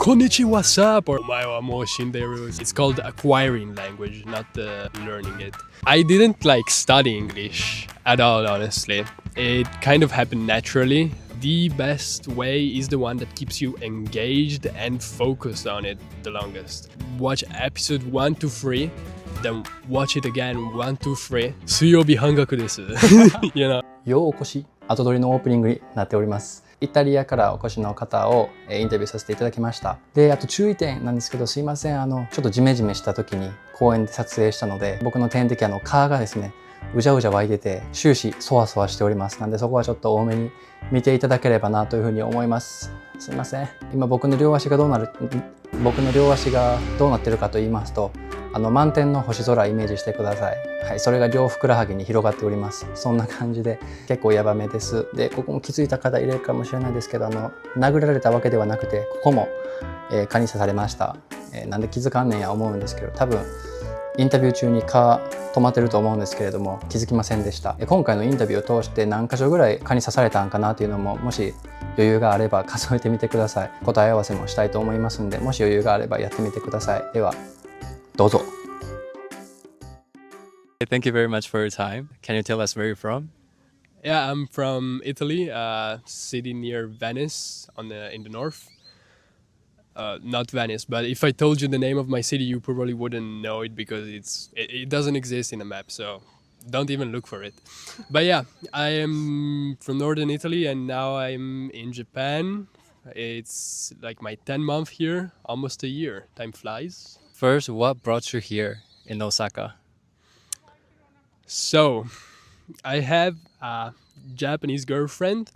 konnichiwa, what's up, or omae wa mou shinderu. It's called acquiring language, not learning it. I didn't like study English at all, honestly. It kind of happened naturally. The best way is the one that keeps you engaged and focused on it the longest. Watch episode 1 to 3, then watch it again 1 to 3. 水曜日半額です。you know? ようおこし後撮りのオープニングになっております。イタリアからお越しの方をインタビューさせていただきました。で、あと注意点なんですけど、すいません。ちょっとジメジメした時に公園で撮影したので、僕の天敵蚊がですね、うじゃうじゃ湧いてて終始そわそわしております。なんでそこはちょっと多めに見ていただければなというふうに思います。すいません。今僕の両足がどうなってるかと言いますと、満天の星空イメージしてください。はい、それが両ふくらはぎに広がっております。そんな感じで結構ヤバめです。で、ここも気づいた方いるかもしれないですけど、殴られたわけではなくて、ここも、蚊に刺されました。なんで気づかんねんや思うんですけど、多分インタビュー中に蚊止まってると思うんですけれども、気づきませんでした。今回のインタビューを通して何箇所ぐらい蚊に刺されたんかなというのも、もし余裕があれば数えてみてください。答え合わせもしたいと思いますので、もし余裕があればやってみてください。ではどうぞ。Thank you very much for your time. Can you tell us where you're from? Yeah, I'm from Italy, a city near Venice in the north. Not Venice, but if I told you the name of my city, you probably wouldn't know it because it doesn't exist in a map, so don't even look for it. But yeah, I am from northern Italy and now I'm in Japan. It's like my 10th month here, almost a year. Time flies. First, what brought you here in Osaka? So, I have a Japanese girlfriend.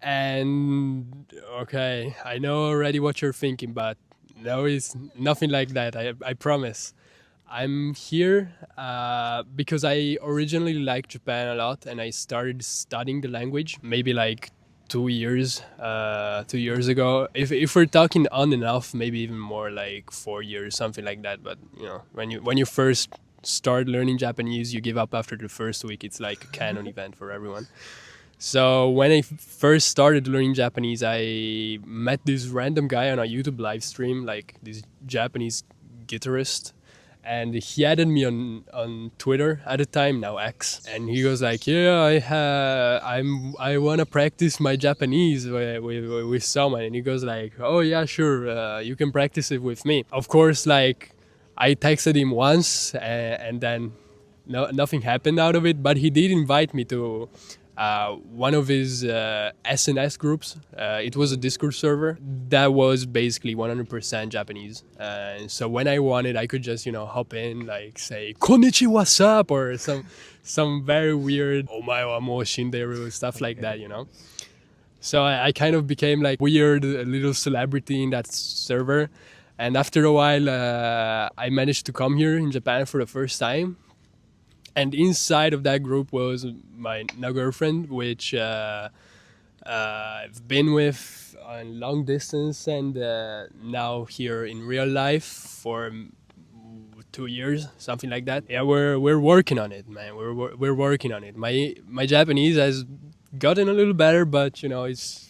And okay, I know already what you're thinking, but no, it's nothing like that. I promise. I'm here because I originally liked Japan a lot, and I started studying the language maybe like 2 years ago. If we're talking on and off, maybe even more like 4 years, something like that. But you know, when you first start learning Japanese, you give up after the first week. It's like a canon event for everyone. So when I first started learning Japanese, I met this random guy on a YouTube live stream, like this Japanese guitarist, and he added me on Twitter at the time, now X, and he was like, "Yeah, I wanna practice my Japanese with someone," and he goes like, "Oh yeah, sure, you can practice it with me." Of course, like I texted him once, and then nothing happened out of it, but he did invite me to one of his SNS groups. It was a Discord server that was basically 100% Japanese. So when I wanted, I could just, hop in, like say, "Konnichiwa, what's up?" or some very weird "omae wa mou shinderu" stuff like that, So I kind of became like weird, a little celebrity in that server. And after a while, I managed to come here in Japan for the first time. And inside of that group was my now girlfriend, which I've been with on long distance and now here in real life for 2 years, something like that. Yeah, we're working on it, man. We're working on it. My Japanese has gotten a little better, but it's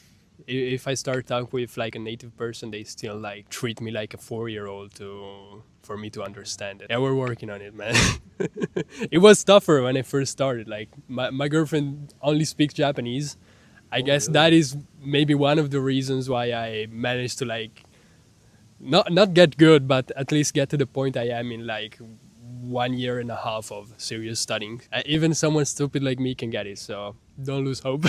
if I start talking with like a native person, they still like treat me like a 4-year-old for me to understand it. Yeah, we're working on it, man. It was tougher when I first started. Like my girlfriend only speaks Japanese. I guess really? That is maybe one of the reasons why I managed to like not get good, but at least get to the point I am in like 1.5 years of serious studying. Even someone stupid like me can get it, so don't lose hope.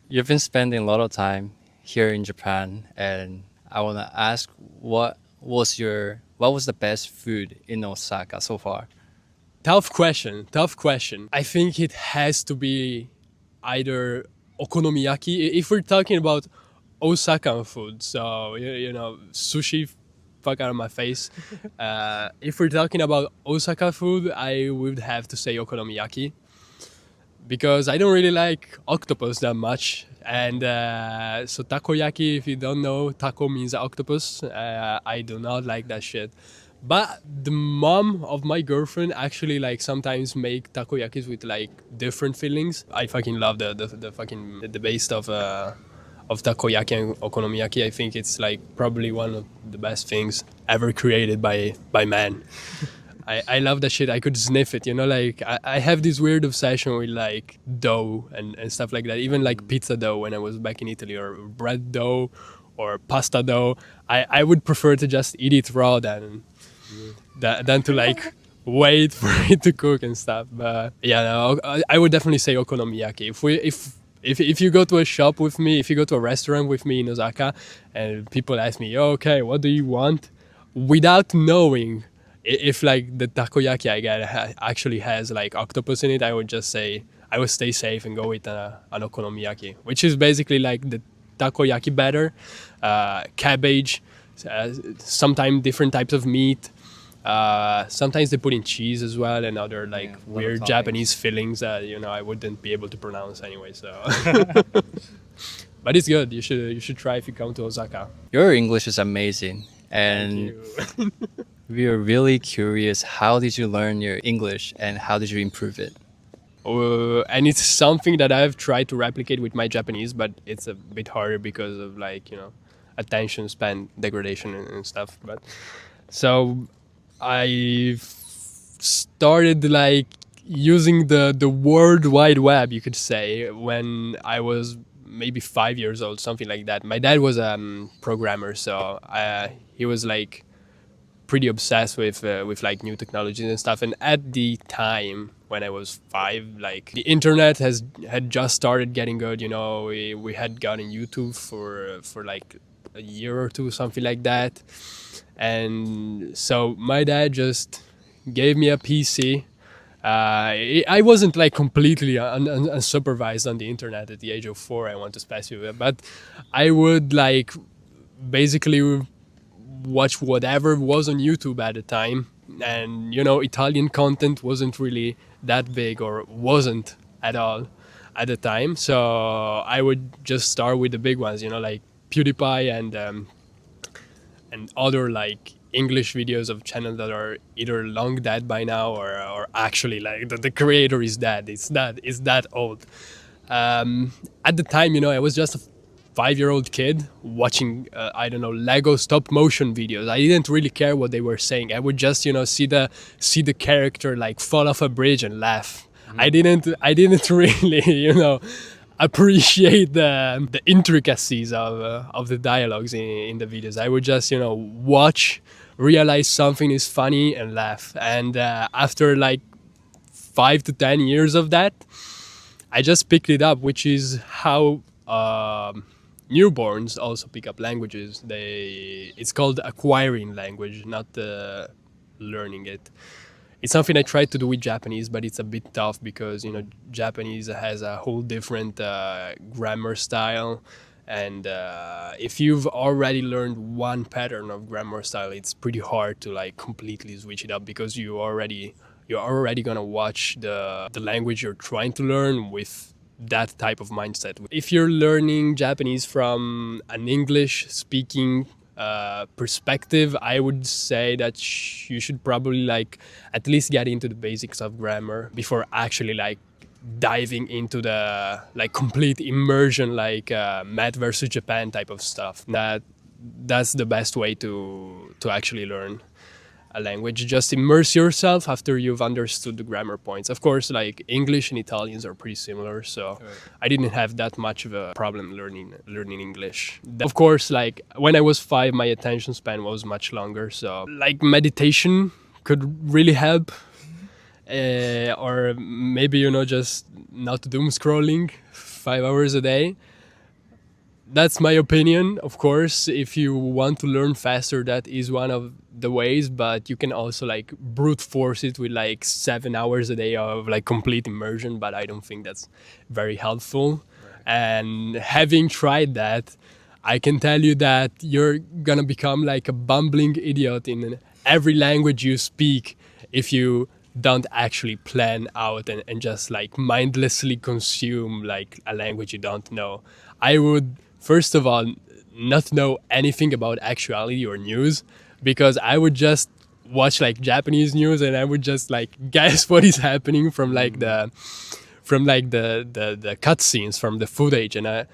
You've been spending a lot of time here in Japan, and I want to ask, what was the best food in Osaka so far? Tough question. I think it has to be either okonomiyaki, if we're talking about Osaka food, so sushi, fuck out of my face. If we're talking about Osaka food, I would have to say okonomiyaki, because I don't really like octopus that much. And so takoyaki, if you don't know, taco means octopus. I do not like that shit. But the mom of my girlfriend actually like sometimes make takoyakis with like different fillings. I fucking love the base takoyaki and okonomiyaki. I think it's like probably one of the best things ever created by man. I love that shit. I could sniff it, like I have this weird obsession with like dough and stuff like that. Even like pizza dough when I was back in Italy, or bread dough or pasta dough. I would prefer to just eat it raw than to like wait for it to cook and stuff. But yeah, no, I would definitely say okonomiyaki. If you go to a shop with me, if you go to a restaurant with me in Osaka, and people ask me, okay, what do you want? Without knowing if like the takoyaki I get actually has like octopus in it, I would just say I would stay safe and go with an okonomiyaki, which is basically like the takoyaki batter, cabbage, sometimes different types of meat. Sometimes they put in cheese as well, and other like weird Japanese fillings that I wouldn't be able to pronounce anyway. So, but it's good. You should try if you come to Osaka. Your English is amazing, and we are really curious. How did you learn your English, and how did you improve it? And it's something that I've tried to replicate with my Japanese, but it's a bit harder because of like attention span degradation and stuff. But so I started like using the World Wide Web, you could say, when I was maybe 5 years old, something like that. My dad was a programmer, so he was like pretty obsessed with like new technologies and stuff. And at the time when I was 5, like the internet had just started getting good. We had gotten YouTube for like a year or two, something like that. And so my dad just gave me a PC. I wasn't like completely unsupervised on the internet at the age of 4, I want to specify, but I would like basically watch whatever was on YouTube at the time. And Italian content wasn't really that big, or wasn't at all at the time. So I would just start with the big ones, like PewDiePie and other like English videos of channels that are either long dead by now, or actually like the creator is dead. It's that old. At the time, I was just a 5-year-old kid watching Lego stop motion videos. I didn't really care what they were saying. I would just see the character like fall off a bridge and laugh. I didn't really appreciate the intricacies of the dialogues in the videos. I would just watch, realize something is funny, and laugh. And after like 5 to 10 years of that, I just picked it up, which is how newborns also pick up languages. It's called acquiring language, not learning it. It's something I tried to do with Japanese, but it's a bit tough because Japanese has a whole different grammar style, and if you've already learned one pattern of grammar style, it's pretty hard to like completely switch it up, because you're already gonna watch the language you're trying to learn with that type of mindset. If you're learning Japanese from an English speaking perspective, I would say that you should probably like at least get into the basics of grammar before actually like diving into the like complete immersion, like Matt versus Japan type of stuff. That's the best way to actually learn a language. Just immerse yourself after you've understood the grammar points. Of course, like English and Italians are pretty similar, so right. I didn't have that much of a problem learning English. Of course, like when I was 5, my attention span was much longer, so like meditation could really help. Or maybe just not doom scrolling 5 hours a day. That's my opinion. Of course, if you want to learn faster, that is one of the ways, but you can also like brute force it with like 7 hours a day of like complete immersion, but I don't think that's very helpful. Right. And having tried that, I can tell you that you're gonna become like a bumbling idiot in every language you speak if you don't actually plan out and just like mindlessly consume like a language you don't know. I would first of all not know anything about actuality or news, because I would just watch like Japanese news and I would just like guess what is happening from like the cutscenes, from the footage, and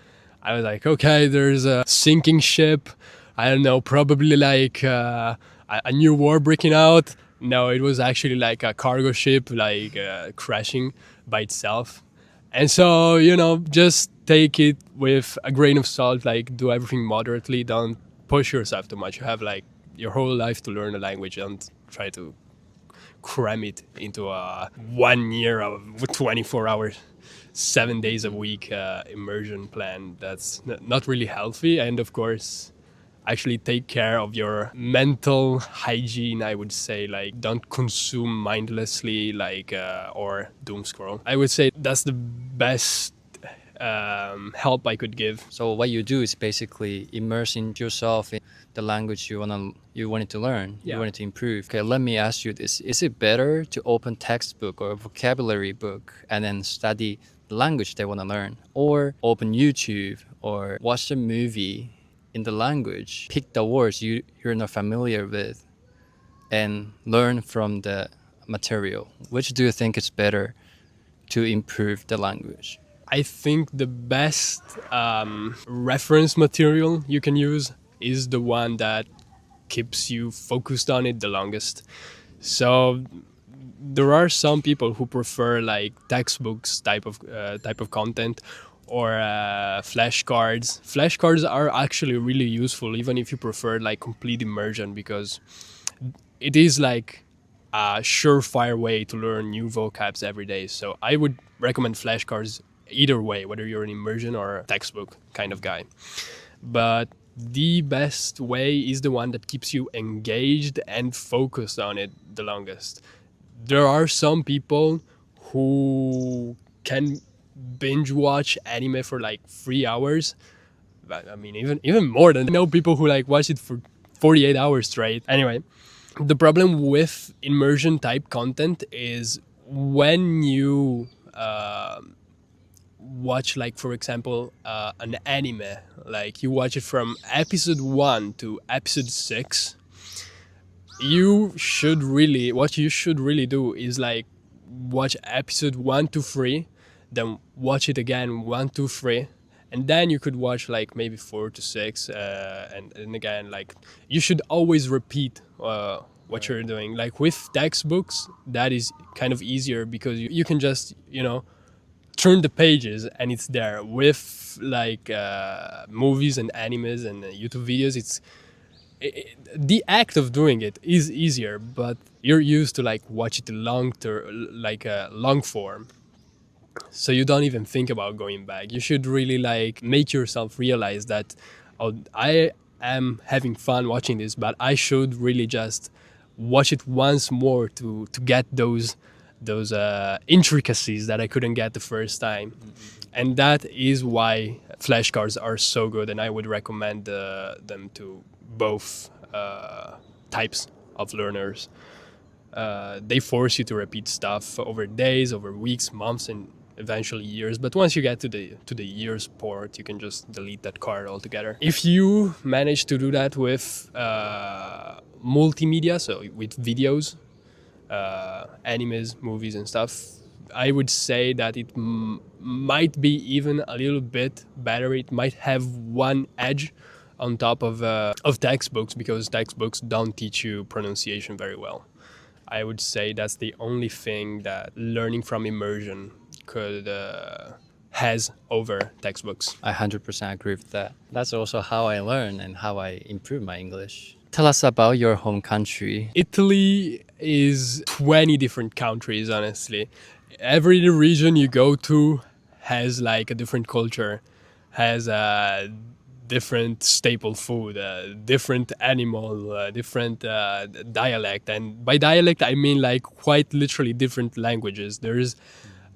I was like, okay, there's a sinking ship. I don't know, probably like a new war breaking out. No, it was actually like a cargo ship, like crashing by itself. And so, just take it with a grain of salt, like do everything moderately. Don't push yourself too much. You have like your whole life to learn a language. Don't try to cram it into a 1 year of 24 hours, 7 days a week immersion plan. That's not really healthy. And of course, actually take care of your mental hygiene, I would say. Like, don't consume mindlessly, like or doom scroll. I would say that's the best help I could give. So what you do is basically immersing yourself in the language you wanted to learn, Yeah. you wanted to improve. Okay, let me ask you this. Is it better to open textbook or vocabulary book and then study the language they want to learn, or open YouTube or watch a movie in the language, pick the words you're not familiar with and learn from the material? Which do you think is better to improve the language? I think the best reference material you can use is the one that keeps you focused on it the longest. So there are some people who prefer like textbooks type of content, or flashcards. Flashcards are actually really useful, even if you prefer like complete immersion, because it is like a surefire way to learn new vocabs every day. So I would recommend flashcards either way, whether you're an immersion or a textbook kind of guy. But the best way is the one that keeps you engaged and focused on it the longest. There are some people who can binge watch anime for like 3 hours. But I mean, even more than, I know people who like watch it for 48 hours straight. Anyway, the problem with immersion type content is when you watch, like, for example, an anime, like you watch it from episode 1 to episode 6, what you should really do is like watch episode 1 to 3, then watch it again 1 to 3, and then you could watch like maybe 4 to 6, and again, like, you should always repeat what you're doing. Like with textbooks, that is kind of easier because you can just turn the pages and it's there. With like movies and animes and YouTube videos, the act of doing it is easier, but you're used to like watch it long form, so you don't even think about going back. You should really like make yourself realize that, oh, I am having fun watching this, but I should really just watch it once more to get those intricacies that I couldn't get the first time. And that is why flashcards are so good, and I would recommend them to both types of learners. They force you to repeat stuff over days, over weeks, months, and eventually years. But once you get to the years part, you can just delete that card altogether. If you manage to do that with multimedia, so with videos, animes, movies, and stuff, I would say that it might be even a little bit better. It might have one edge on top of textbooks, because textbooks don't teach you pronunciation very well. I would say that's the only thing that learning from immersion could has over textbooks. I 100% agree with that. That's also how I learn and how I improve my English. Tell us about your home country. Italy is 20 different countries, honestly. Every region you go to has like a different culture, has a different staple food, different animal, different dialect. And by dialect, I mean like quite literally different languages. There's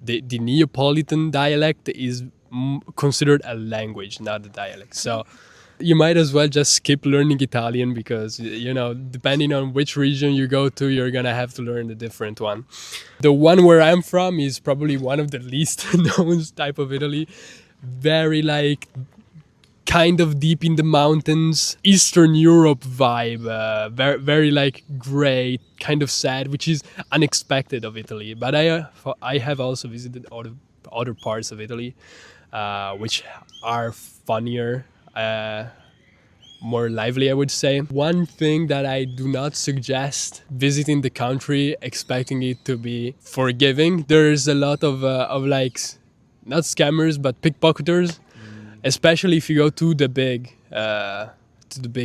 the Neapolitan dialect is considered a language, not a dialect. So you might as well just skip learning Italian, because, depending on which region you go to, you're going to have to learn a different one. The one where I'm from is probably one of the least known type of Italy. Very like kind of deep in the mountains, Eastern Europe vibe, very, very like gray, kind of sad, which is unexpected of Italy. But I have also visited other parts of Italy. which are funnier, more lively, I would say. One thing that I do not suggest visiting the country expecting it to be forgiving. There's a lot of like, not scammers, but pickpocketers, especially if you go to the big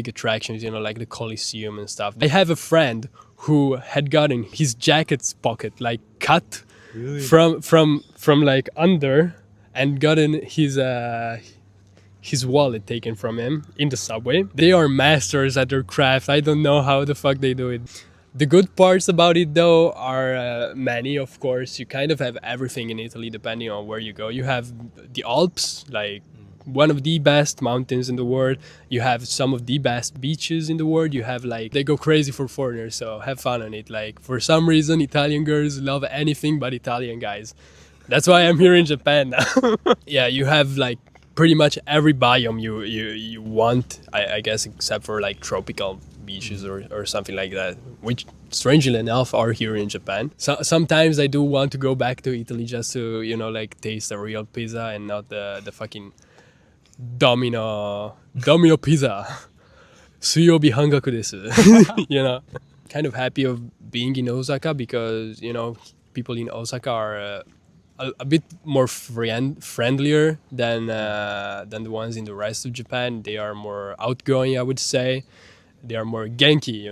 attractions, like the Colosseum and stuff. I have a friend who had gotten his jacket's pocket like cut from like under, and gotten his wallet taken from him in the subway. They are masters at their craft. I don't know how the fuck they do it. The good parts about it though are many, of course. You kind of have everything in Italy depending on where you go. You have the Alps, like one of the best mountains in the world. You have some of the best beaches in the world. You have like, they go crazy for foreigners, so have fun on it. Like for some reason, Italian girls love anything but Italian guys. That's why I'm here in Japan now. Yeah, you have like pretty much every biome you want, I guess, except for like tropical beaches or something like that, which strangely enough are here in Japan. So sometimes I do want to go back to Italy just to, like taste a real pizza and not the fucking Domino pizza. 水曜日半額です Kind of happy of being in Osaka because, people in Osaka are a bit more friendlier than the ones in the rest of Japan. They are more outgoing, I would say. They are more genki,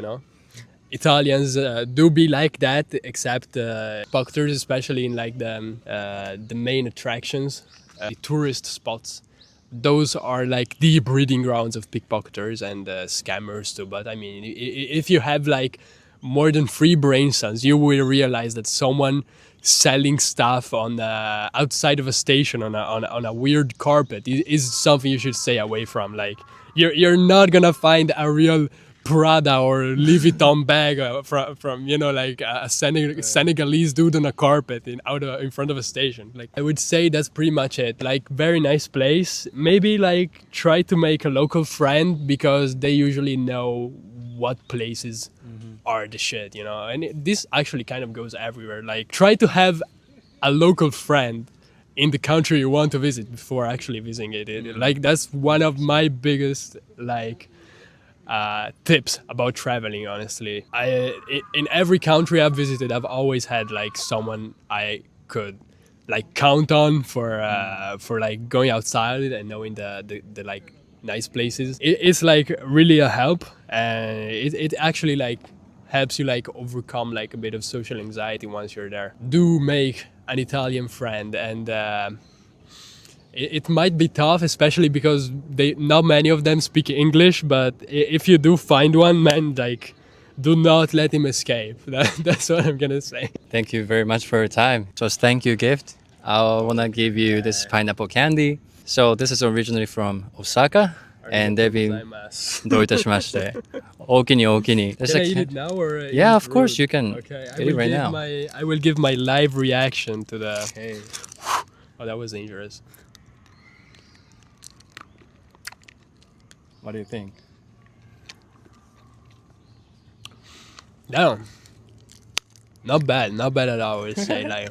Italians do be like that, except pickpocketers, especially in like the main attractions, the tourist spots. Those are like the breeding grounds of pickpocketers and scammers too. But I mean, if you have like more than 3 brain cells, you will realize that someone selling stuff on outside of a station on a weird carpet is something you should stay away from. Like you're not gonna find a real Prada or Louis Vuitton bag from like a Senegalese dude on a carpet in front of a station. Like I would say that's pretty much it. Like very nice place. Maybe like try to make a local friend because they usually know what places are the shit, and this actually kind of goes everywhere. Like try to have a local friend in the country you want to visit before actually visiting it. Like that's one of my biggest like tips about traveling, honestly. In every country I've visited, I've always had like someone I could like count on for like going outside and knowing the like nice places. It's like really a help, and it actually like helps you like overcome like a bit of social anxiety once you're there. Do make an Italian friend, and it might be tough, especially because not many of them speak English, but if you do find one, man, like do not let him escape. That's what I'm gonna say. Thank you very much for your time. Just thank you gift. I want to give you this pineapple candy. So this is originally from Osaka, and they've been どういたしまして。おおきにおおきに。Can I eat it now or? Yeah, of course you can. Okay, eat it right now. I will give my live reaction to the. Okay. Oh, that was dangerous. What do you think? No, not bad at all. I would say like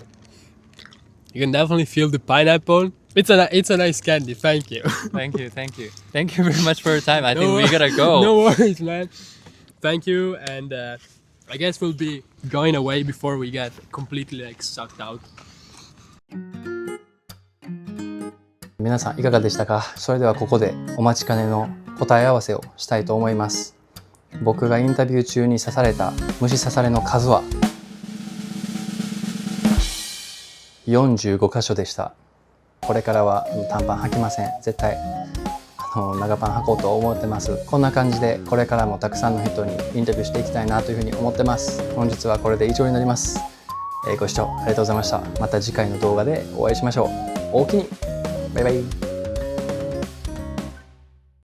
you can definitely feel the pineapple. It's a nice candy. Thank you. Thank you very much for your time. I think we gotta go. No worries, man. Thank you, and I guess we'll be going away before we get completely like sucked out. 皆さんいかがでしたか？それではここでお待ちかねの答え合わせをしたいと思います。僕がインタビュー中に刺された虫刺されの数は45箇所でした。これからは短パン履きません。絶対長パン履こうと思ってます。こんな感じでこれからもたくさんの人にインタビューしていきたいなというふうに思ってます。本日はこれで以上になります。ご視聴ありがとうございました。また次回の動画でお会いしましょう。おおきに。バイバイ。